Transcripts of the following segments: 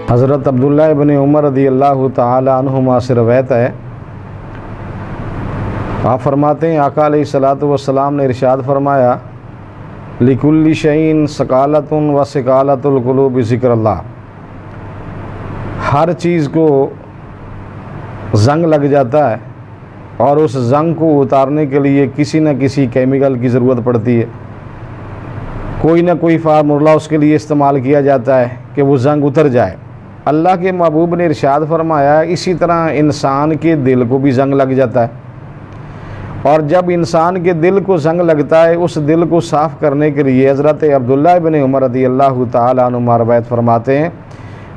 हज़रत अब्दुल्लाह इब्न उमर रज़ियल्लाहु ताला अन्हुमा से रवायत है, आप फरमाते हैं आका अलैहिस्सलातु वस्सलाम ने इरशाद फरमाया, लिकुल्लि शैइन सकालतुन व सकालतुल कुलूब ज़िक्रुल्लाह। हर चीज़ को जंग लग जाता है और उस जंग को उतारने के लिए किसी न किसी केमिकल की ज़रूरत पड़ती है। कोई ना कोई फार्मूला उसके लिए इस्तेमाल किया जाता है कि वो जंग उतर जाए। अल्लाह के महबूब ने इरशाद फरमाया, इसी तरह इंसान के दिल को भी जंग लग जाता है, और जब इंसान के दिल को जंग लगता है, उस दिल को साफ़ करने के लिए हज़रत अब्दुल्लाह इब्न उमर रज़ियल्लाहु ताला अन्हुमा रवायत फरमाते हैं,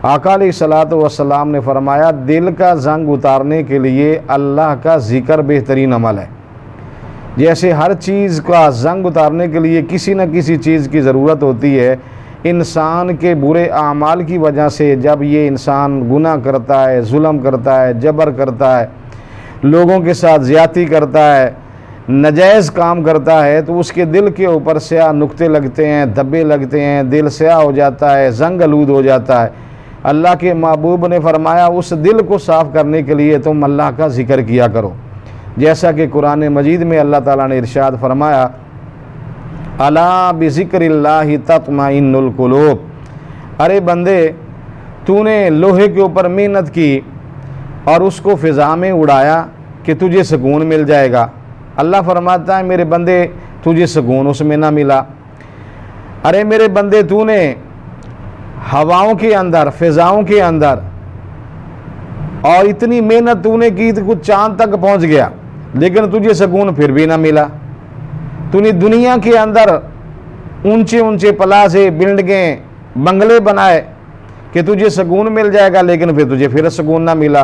आका अलैहिस्सलातु वस्सलाम ने फरमाया, दिल का जंग उतारने के लिए अल्लाह का ज़िक्र बेहतरीन अमल है। जैसे हर चीज़ का जंग उतारने के लिए किसी न किसी चीज़ की ज़रूरत होती है, इंसान के बुरे आमाल की वजह से जब ये इंसान गुनाह करता है, जुल्म करता है, जबर करता है, लोगों के साथ ज़्यादती करता है, नाजायज़ काम करता है, तो उसके दिल के ऊपर स्याह नुक्ते लगते हैं, धब्बे लगते हैं, दिल स्याह हो जाता है, जंग आलूद हो जाता है। अल्लाह के महबूब ने फरमाया, उस दिल को साफ़ करने के लिए तुम अल्लाह का ज़िक्र किया करो। जैसा कि कुरान मजीद में अल्लाह ताला ने इरशाद फरमाया, अला बिज़िक्रिल्लाहि तत्मइन्नुल कुलूब। अरे बंदे, तूने लोहे के ऊपर मेहनत की और उसको फ़िज़ा में उड़ाया कि तुझे सुकून मिल जाएगा। अल्लाह फरमाता है, मेरे बंदे तुझे सुकून उसमें ना मिला। अरे मेरे बंदे, तूने हवाओं के अंदर, फ़िज़ाओं के अंदर और इतनी मेहनत तूने की तो कुछ चाँद तक पहुँच गया, लेकिन तुझे सुकून फिर भी ना मिला। तूने दुनिया के अंदर ऊंचे ऊंचे प्लाज़े, बिल्डिंगें, बंगले बनाए कि तुझे सुकून मिल जाएगा, लेकिन फिर तुझे फिर सुकून ना मिला।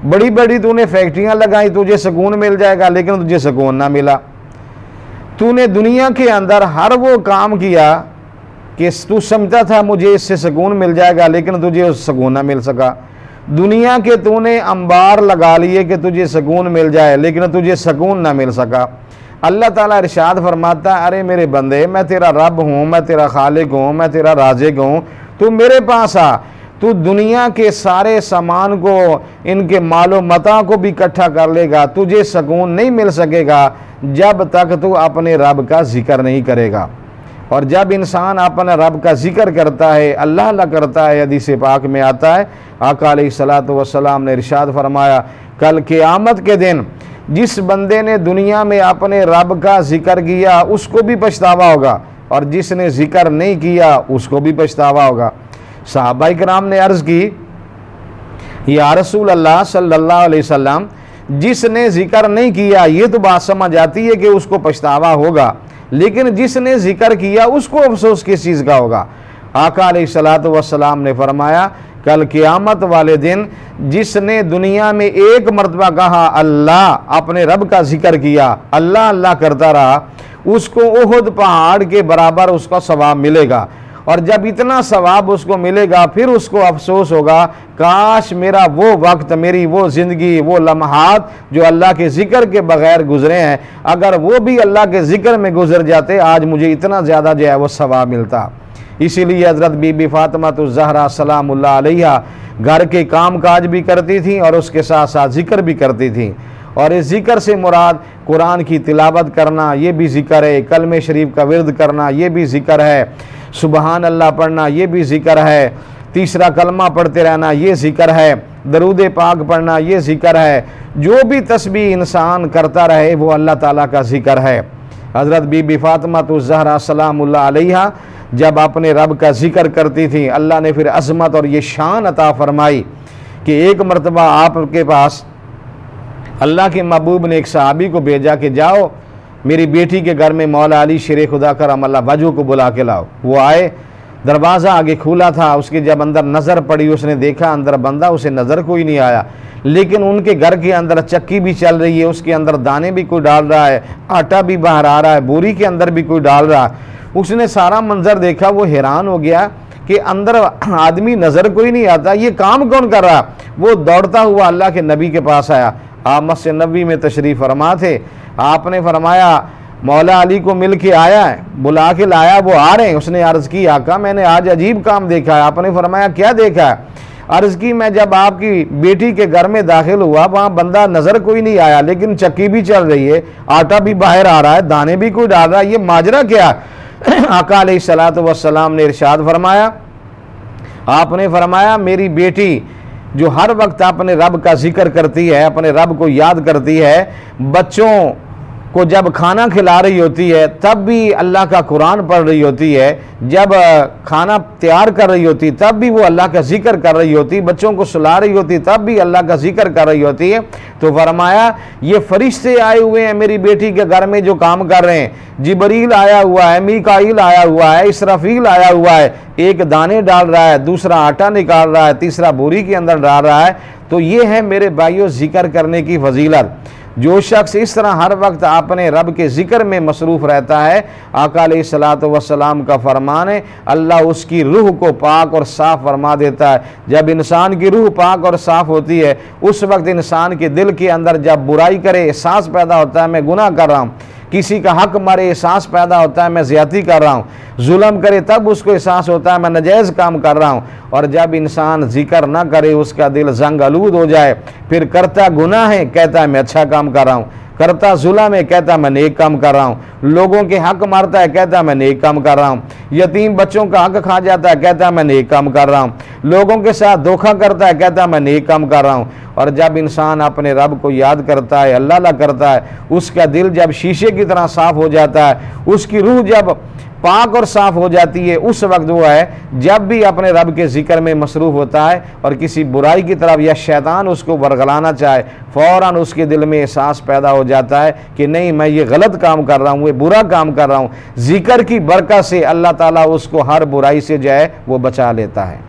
बड़ी बड़ी तूने फैक्ट्रियां लगाई, तुझे सुकून मिल जाएगा, लेकिन तुझे सुकून ना मिला। तूने दुनिया के अंदर हर वो काम किया कि तू समझता था मुझे इससे सुकून मिल जाएगा, लेकिन तुझे सुकून ना मिल सका। दुनिया के तूने अंबार लगा लिए कि तुझे सुकून मिल जाए, लेकिन तुझे सुकून ना मिल सका। अल्लाह ताला इरशाद फरमाता है, अरे मेरे बंदे, मैं तेरा रब हूँ, मैं तेरा खालिक हूँ, मैं तेरा राज़िक हूँ, तू मेरे पास आ। तू दुनिया के सारे सामान को, इनके मालो मता को भी इकट्ठा कर लेगा, तुझे सुकून नहीं मिल सकेगा जब तक तू अपने रब का जिक्र नहीं करेगा। और जब इंसान अपने रब का जिक्र करता है, अल्लाह अल्लाह करता है, हदीस पाक में आता है, आका अलैहिस्सलातु वस्सलाम ने इरशाद फरमाया, कल क़यामत के दिन जिस बंदे ने दुनिया में अपने रब का जिक्र किया उसको भी पछतावा होगा, और जिसने जिक्र नहीं किया उसको भी पछतावा होगा। सहाबाए किराम ने अर्ज़ की, या रसूल अल्लाह सल्लल्लाहु अलैहि वसल्लम, जिसने जिक्र नहीं किया ये तो बात समझ आती है कि उसको पछतावा होगा, लेकिन जिसने जिक्र किया उसको अफसोस किस चीज़ का होगा। आका अलैहिस्सलातु वस्सलाम ने फरमाया, कल क़यामत वाले दिन जिसने दुनिया में एक मरतबा कहा अल्लाह, अपने रब का जिक्र किया, अल्लाह अल्लाह करता रहा, उसको उहुद पहाड़ के बराबर उसका सवाब मिलेगा। और जब इतना सवाब उसको मिलेगा, फिर उसको अफसोस होगा, काश मेरा वो वक्त, मेरी वो ज़िंदगी, वो लम्हात जो अल्लाह के ज़िक्र के बग़ैर गुज़रे हैं, अगर वो भी अल्लाह के ज़िक्र में गुज़र जाते, आज मुझे इतना ज़्यादा जो है वो सवाब मिलता। इसीलिए हज़रत बीबी फ़ातिमा ज़हरा सलामुल्लाह अलैहा घर के काम काज भी करती थी और उसके साथ साथ ज़िक्र भी करती थी। और इस ज़िक्र से मुराद कुरान की तिलावत करना, ये भी ज़िक्र है, कलमे शरीफ का विर्द करना, ये भी ज़िक्र है, सुबहान अल्लाह पढ़ना, ये भी ज़िक्र है, तीसरा कलमा पढ़ते रहना, ये ज़िक्र है, दरूद पाक पढ़ना, ये ज़िक्र है। जो भी तस्बीह इंसान करता रहे वो अल्लाह ताला का ज़िक्र है। हज़रत बीबी फ़ातिमा ज़हरा सलामुल्लाह अलैहा जब अपने रब का जिक्र करती थी, अल्लाह ने फिर अज़मत और ये शान अता फरमाई कि एक मरतबा आपके पास अल्लाह के महबूब ने एक सहाबी को भेजा कि जाओ मेरी बेटी के घर में मौला अली शेर खुदा करम अल्लाह वजह को बुला के लाओ। वो आए, दरवाज़ा आगे खुला था, उसके जब अंदर नज़र पड़ी, उसने देखा अंदर बंदा, उसे नज़र कोई नहीं आया, लेकिन उनके घर के अंदर चक्की भी चल रही है, उसके अंदर दाने भी कोई डाल रहा है, आटा भी बाहर आ रहा है, बोरी के अंदर भी कोई डाल रहा है। उसने सारा मंजर देखा, वो हैरान हो गया कि अंदर आदमी नज़र कोई नहीं आता, ये काम कौन कर रहा। वो दौड़ता हुआ अल्लाह के नबी के पास आया। आप मस्जिद नबी में तशरीफ़ फरमा थे, आपने फरमाया मौला अली को मिल के आया है, बुला के लाया, वो आ रहे हैं। उसने अर्ज़ की, आका मैंने आज अजीब काम देखा है। आपने फरमाया क्या देखा है। अर्ज की मैं जब आपकी बेटी के घर में दाखिल हुआ, वहां बंदा नजर कोई नहीं आया, लेकिन चक्की भी चल रही है, आटा भी बाहर आ रहा है, दाने भी कोई डाल रहा है, ये माजरा क्या है? आका अलैहिस्सलातु वस्सलाम ने इरशाद फरमाया, आपने फरमाया मेरी बेटी जो हर वक्त अपने रब का जिक्र करती है, अपने रब को याद करती है, बच्चों को जब खाना खिला रही होती है तब भी अल्लाह का कुरान पढ़ रही होती है, जब खाना तैयार कर रही होती तब भी वो अल्लाह का जिक्र कर रही होती, बच्चों को सुला रही होती तब भी अल्लाह का जिक्र कर रही होती है। तो फरमाया ये फरिश्ते आए हुए हैं मेरी बेटी के घर में जो काम कर रहे हैं, जिब्रील आया हुआ है, मीकाईल आया हुआ है, इसराफील आया हुआ है, एक दाने डाल रहा है, दूसरा आटा निकाल रहा है, तीसरा बोरी के अंदर डाल रहा है। तो ये है मेरे भाइयों जिक्र करने की फजीलत। जो शख्स इस तरह हर वक्त अपने रब के जिक्र में मसरूफ़ रहता है, आका अलैहिस्सलातु वस्सलाम का फरमान है, अल्लाह उसकी रूह को पाक और साफ़ फरमा देता है। जब इंसान की रूह पाक और साफ़ होती है, उस वक्त इंसान के दिल के अंदर जब बुराई करे एहसास पैदा होता है मैं गुनाह कर रहा हूँ, किसी का हक मारे एहसास पैदा होता है मैं ज़्यादती कर रहा हूँ, जुल्म करे तब उसको एहसास होता है मैं नाजायज़ काम कर रहा हूँ। और जब इंसान जिक्र ना करे, उसका दिल जंग आलूद हो जाए, फिर करता गुनाह है कहता है मैं अच्छा काम कर रहा हूँ, करता जुल्म है कहता है मैं नेक काम कर रहा हूँ, लोगों के हक मारता है कहता है मैं नेक काम कर रहा हूँ, यतीम बच्चों का हक खा जाता है कहता है मैं नेक काम कर रहा हूँ, लोगों के साथ धोखा करता है कहता है मैं नेक काम कर रहा हूँ। और जब इंसान अपने रब को याद करता है, अल्लाह अल्लाह करता है, उसका दिल जब शीशे की तरह साफ हो जाता है, उसकी रूह जब पाक और साफ हो जाती है, उस वक्त वो है जब भी अपने रब के जिक्र में मसरूफ़ होता है और किसी बुराई की तरफ या शैतान उसको बरगलाना चाहे, फ़ौरन उसके दिल में एहसास पैदा हो जाता है कि नहीं मैं ये गलत काम कर रहा हूँ, ये बुरा काम कर रहा हूँ। जिक्र की बरकत से अल्लाह ताला उसको हर बुराई से जो है वो बचा लेता है।